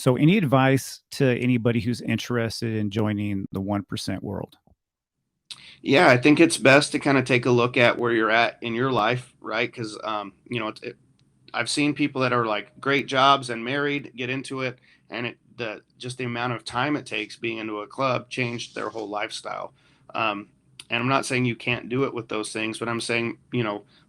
So, any advice to anybody who's interested in joining the 1% world? Yeah, I think it's best to kind of take a look at where you're at in your life, right? Because I've seen people that are like great jobs and married get into it, and the amount of time it takes being into a club changed their whole lifestyle. Um, and I'm not saying you can't do it with those things, but I'm saying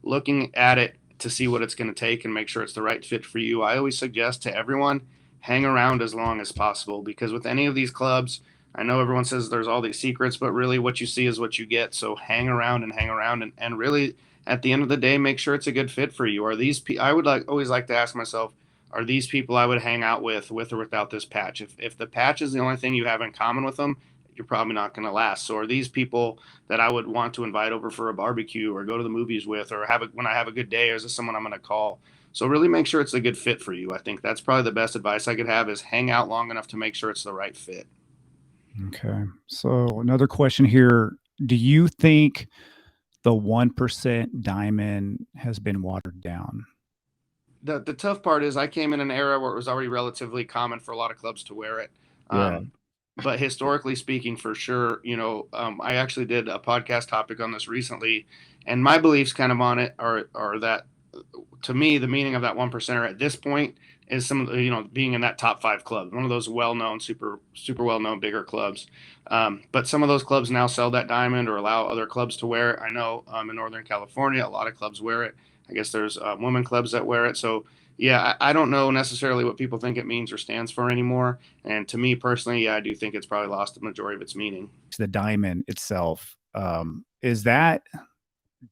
looking at it to see what it's going to take and make sure it's the right fit for you. I always suggest to everyone hang around as long as possible because with any of these clubs, I know everyone says there's all these secrets, but really what you see is what you get. So hang around and really at the end of the day, make sure it's a good fit for you. Are these, I would always like to ask myself, are these people I would hang out with or without this patch? If the patch is the only thing you have in common with them, you're probably not going to last. So are these people that I would want to invite over for a barbecue or go to the movies with or when I have a good day, or is this someone I'm going to call? So really make sure it's a good fit for you. I think that's probably the best advice I could have is hang out long enough to make sure it's the right fit. Okay. So, another question here. Do you think the 1% diamond has been watered down? The tough part is I came in an era where it was already relatively common for a lot of clubs to wear it. Yeah. But historically speaking, for sure, I actually did a podcast topic on this recently, and my beliefs kind of on it are that to me the meaning of that 1%er at this point is some of the, being in that top five club, one of those well known, super well known bigger clubs. But some of those clubs now sell that diamond or allow other clubs to wear it. I know in Northern California, a lot of clubs wear it. I guess there's women clubs that wear it. So yeah, I don't know necessarily what people think it means or stands for anymore. And to me personally, yeah, I do think it's probably lost the majority of its meaning. The diamond itself, is that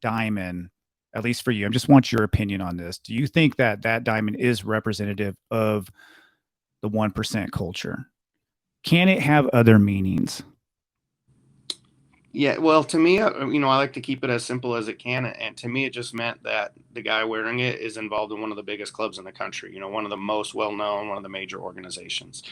diamond, at least for you, I just want your opinion on this. Do you think that that diamond is representative of the 1% culture? Can it have other meanings? Yeah, well, to me, I like to keep it as simple as it can, and to me, it just meant that the guy wearing it is involved in one of the biggest clubs in the country. One of the most well-known, one of the major organizations.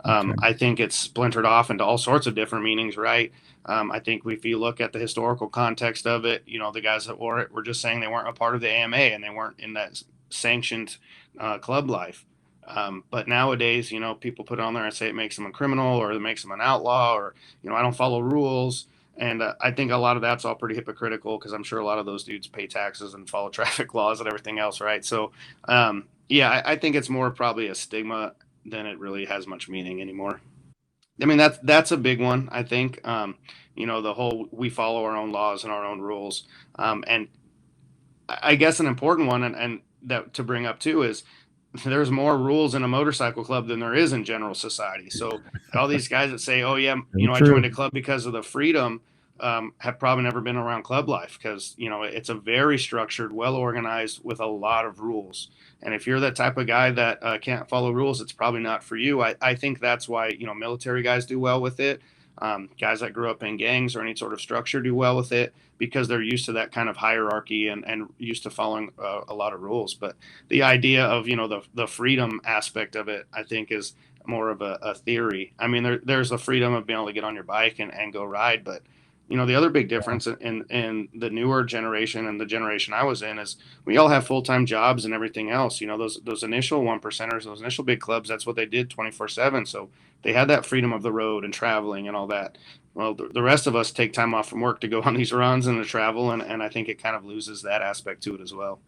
Okay. I think it's splintered off into all sorts of different meanings, right? I think if you look at the historical context of it, the guys that wore it were just saying they weren't a part of the AMA and they weren't in that sanctioned club life. But nowadays, people put it on there and say it makes them a criminal or it makes them an outlaw or, I don't follow rules. And I think a lot of that's all pretty hypocritical because I'm sure a lot of those dudes pay taxes and follow traffic laws and everything else, right? So, yeah, I think it's more probably a stigma than it really has much meaning anymore. I mean, that's a big one. I think, the whole we follow our own laws and our own rules, and I guess an important one, and that to bring up too is there's more rules in a motorcycle club than there is in general society. So all these guys that say, "Oh yeah, Very I true. joined a club because of the freedom," have probably never been around club life because it's a very structured, well organized with a lot of rules. And if you're that type of guy that can't follow rules, it's probably not for you. I think that's why military guys do well with it. Guys that grew up in gangs or any sort of structure do well with it because they're used to that kind of hierarchy and used to following a lot of rules. But the idea of the freedom aspect of it, I think, is more of a theory. I mean, there's the freedom of being able to get on your bike and go ride, but the other big difference in the newer generation and the generation I was in is we all have full time jobs and everything else. Those initial 1%ers, those initial big clubs, that's what they did 24/7. So they had that freedom of the road and traveling and all that. Well, the rest of us take time off from work to go on these runs and to travel, and I think it kind of loses that aspect to it as well.